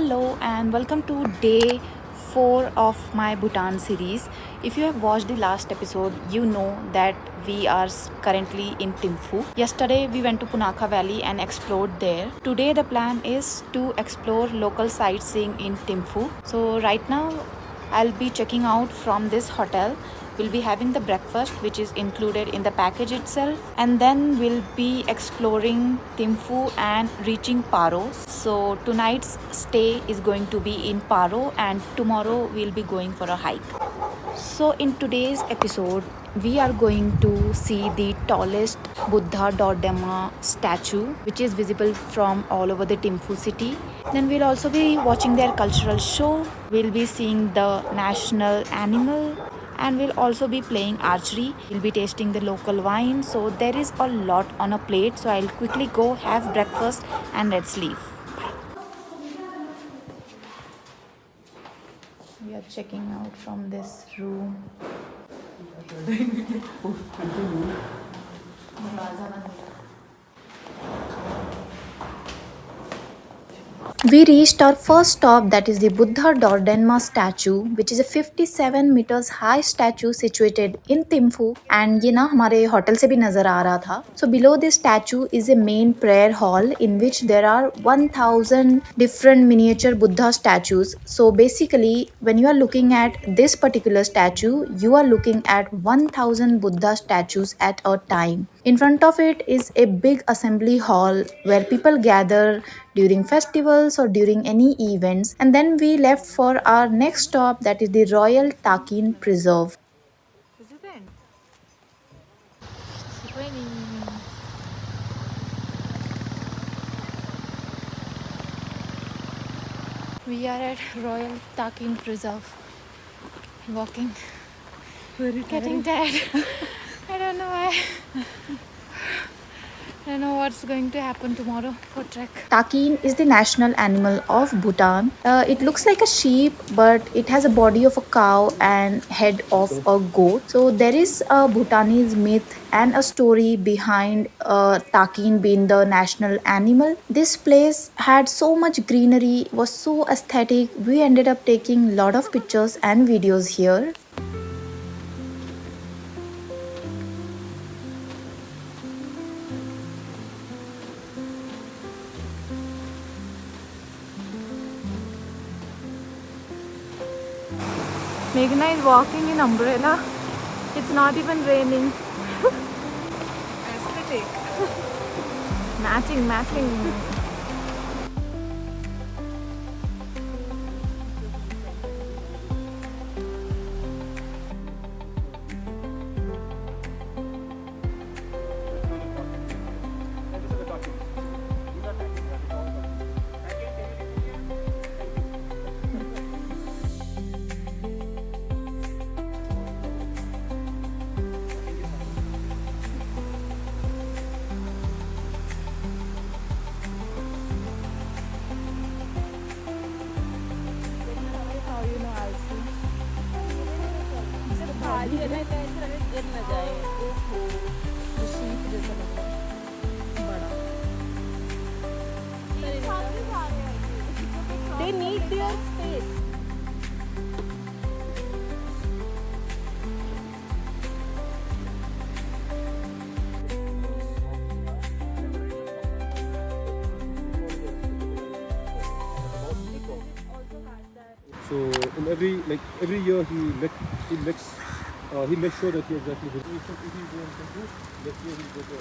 Hello and welcome to day 4 of my Bhutan series. If you have watched the last episode, you know that we are currently in Thimphu. Yesterday we went to Punakha Valley and explored there. Today the plan is to explore local sightseeing in Thimphu. So right now I'll be checking out from this hotel. We'll be having the breakfast which is included in the package itself, and then we'll be exploring Thimphu and reaching Paro. So tonight's stay is going to be in Paro and tomorrow we'll be going for a hike. So in today's episode we are going to see the tallest Buddha Dodema statue which is visible from all over the Thimphu city. Then we'll also be watching their cultural show. We'll be seeing the national animal and we'll also be playing archery. We'll be tasting the local wine. So there is a lot on a plate. So I'll quickly go have breakfast and let's leave. We are checking out from this room. We reached our first stop, that is the Buddha Dodema statue, which is a 57 meters high statue situated in Thimphu, and ये ना हमारे hotel से भी नजर आ रहा था. So below this statue is a main prayer hall in which there are 1000 different miniature Buddha statues. So basically when you are looking at this particular statue, you are looking at 1000 Buddha statues at a time. In front of it is a big assembly hall where people gather during festivals or during any events, and then we left for our next stop, that is the Royal Takin Preserve. We are at Royal Takin Preserve. Walking. Getting tired. I don't know why. I don't know what's going to happen tomorrow for trek. Takin is the national animal of Bhutan. It looks like a sheep, but it has a body of a cow and head of a goat. So there is a Bhutanese myth and a story behind Takin being the national animal. This place had so much greenery, was so aesthetic. We ended up taking a lot of pictures and videos here. Meghna is walking in umbrella. It's not even raining. Aesthetic. Matching. They need their space. So in every year he makes sure that he exactly if he wants to do, next year he'll go to.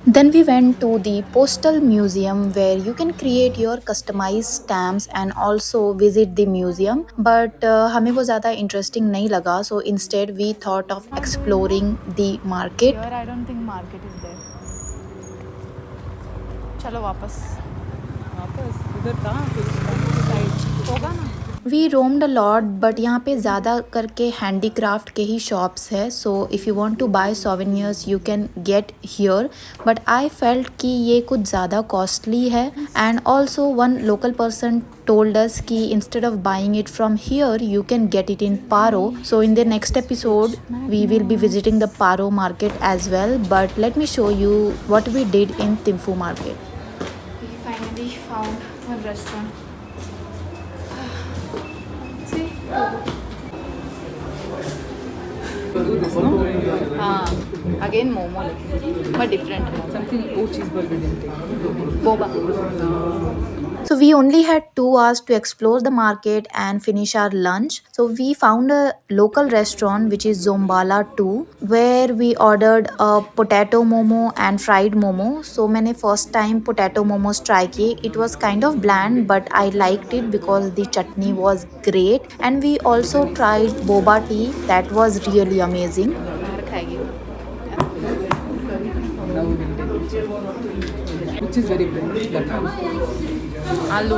Then we went to the postal museum where you can create your customized stamps and also visit the museum. But हमें वो ज़्यादा interesting नहीं लगा, so instead we thought of exploring the market. Here I don't think market is there. चलो वापस उधर कहाँ side होगा ना. We roamed a lot, but यहाँ पे ज़्यादा करके handicraft के ही shops है. So if you want to buy souvenirs, you can get here. But I felt कि ये कुछ ज़्यादा costly है. And also one local person told us कि instead of buying it from here, you can get it in Paro. So in the next episode, we will be visiting the Paro market as well. But let me show you what we did in Thimphu market. We finally found one restaurant. See? Do this, no? Again momo, but different. Something, cheeseburger didn't take. Boba. So we only had 2 hours to explore the market and finish our lunch. So we found a local restaurant which is Zombala 2, where we ordered a potato momo and fried momo. So मैंने first time potato momos try किए. It was kind of bland, but I liked it because the chutney was great. And we also tried boba tea. That was really amazing. Now we will take which is very good. आलू।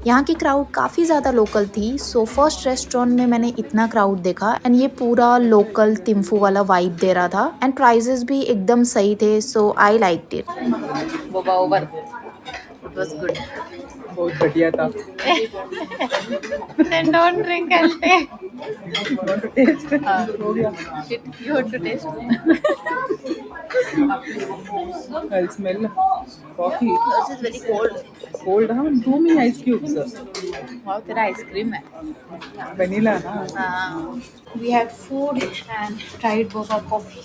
यहाँ की crowd काफ़ी ज़्यादा local थी। So first restaurant में मैंने इतना crowd देखा एंड ये पूरा लोकल तिम्फू वाला वाइब दे रहा था एंड प्राइजेस भी एकदम सही थे। So I liked it. Boba over, it was good. बहुत बढ़िया था। Then don't drink, I'll take. Want to taste? हो गया। You want to taste? I'll smell coffee. This is very cold. Cold, हाँ? Too many ice cubes. Wow, तेरा ice cream है। Vanilla, ना? We had food and tried boba coffee.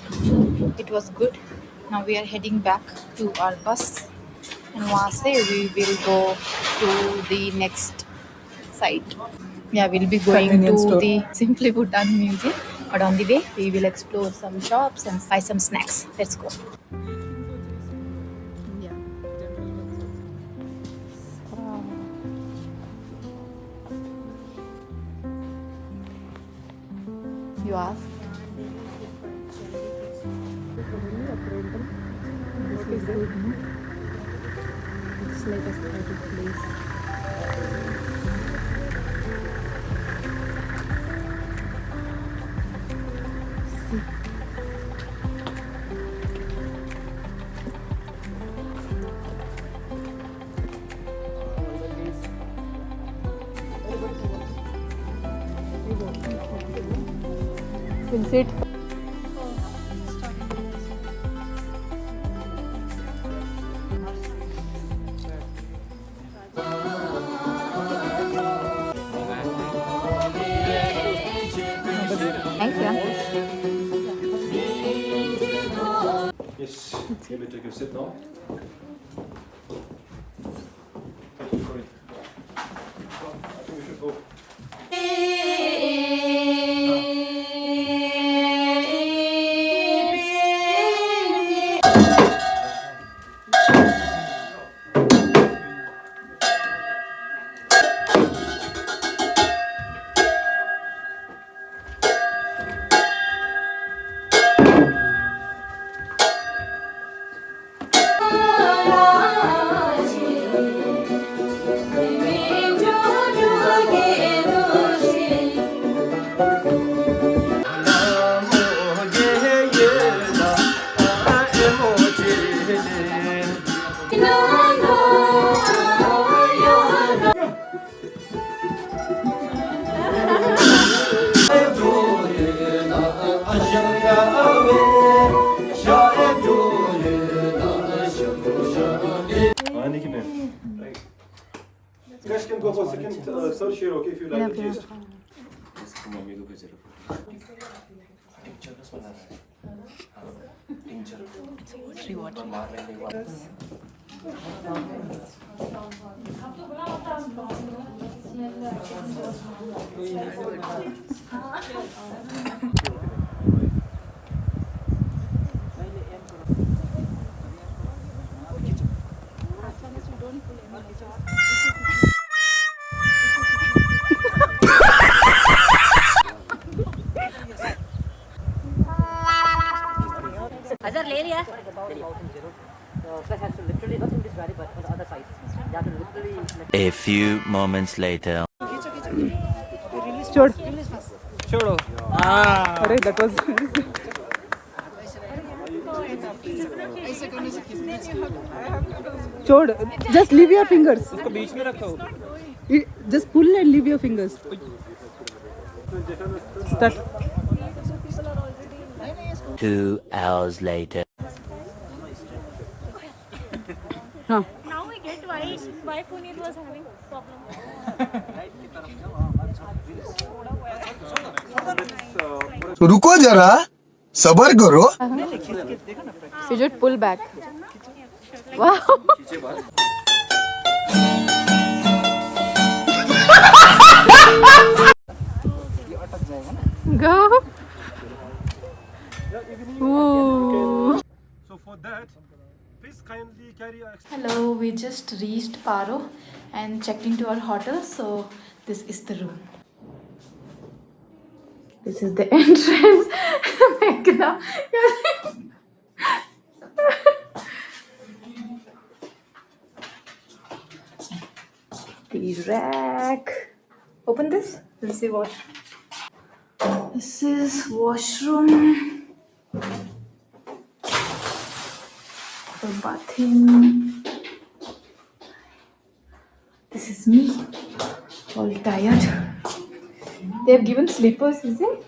It was good. Now we are heading back to our bus, and वहाँ से we will go to the next site. Yeah, we'll be going Convenience to store. the Simply Bhutan Museum. But on the way, we will explore some shops and buy some snacks. Let's go. Yeah. You asked? This is good, no? It's like a special place. See. We'll sit. Thanks, yeah. Yes, you may take a sit now. Sorry. I think we should go. You guys can go for second, third share, okay, if you like the taste. Azhar ले लिया plus has to literally not in this valley but on the other side you have to literally A few moments later. छोड़ छोड़ो अरे that was छोड़ just leave your fingers उसको बीच में रखो. just pull and leave your fingers start 2 hours later. हाँ get why Puneet was having problem. तो रुको जरा सबर करो. You should pull back. Wow. Go. Ooh. So for that, please kindly carry a Hello, we just reached Paro and checked into our hotel. So this is the room. This is the entrance. Meghna. The rack. Open this. Let's see what. This is washroom. The bathroom. This is me, all tired. They have given slippers, is it?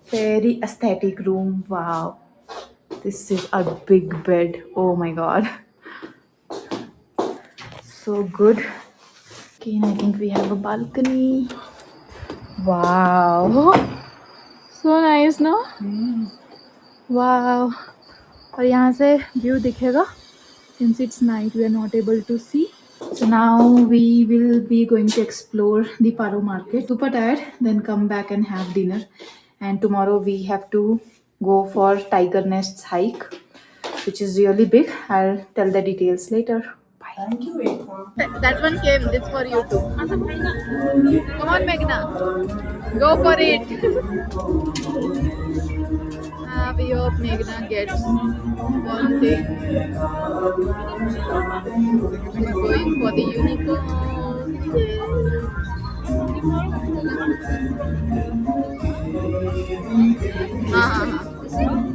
Very aesthetic room. Wow. This is a big bed. Oh my god. So good. Okay, and I think we have a balcony. Wow. So nice, no? Wow. और यहाँ से view दिखेगा. Since it's night, we are not able to see. So now we will be going to explore the Paro market. Super tired, then come back and have dinner. And tomorrow we have to go for Tiger Nests hike, which is really big. I'll tell the details later. Bye. Thank you, Ekta. That one came. This for you too. Come on, Meghna. Go for it. We hope Meghna gets one thing. She's going for the unicorn. Yay.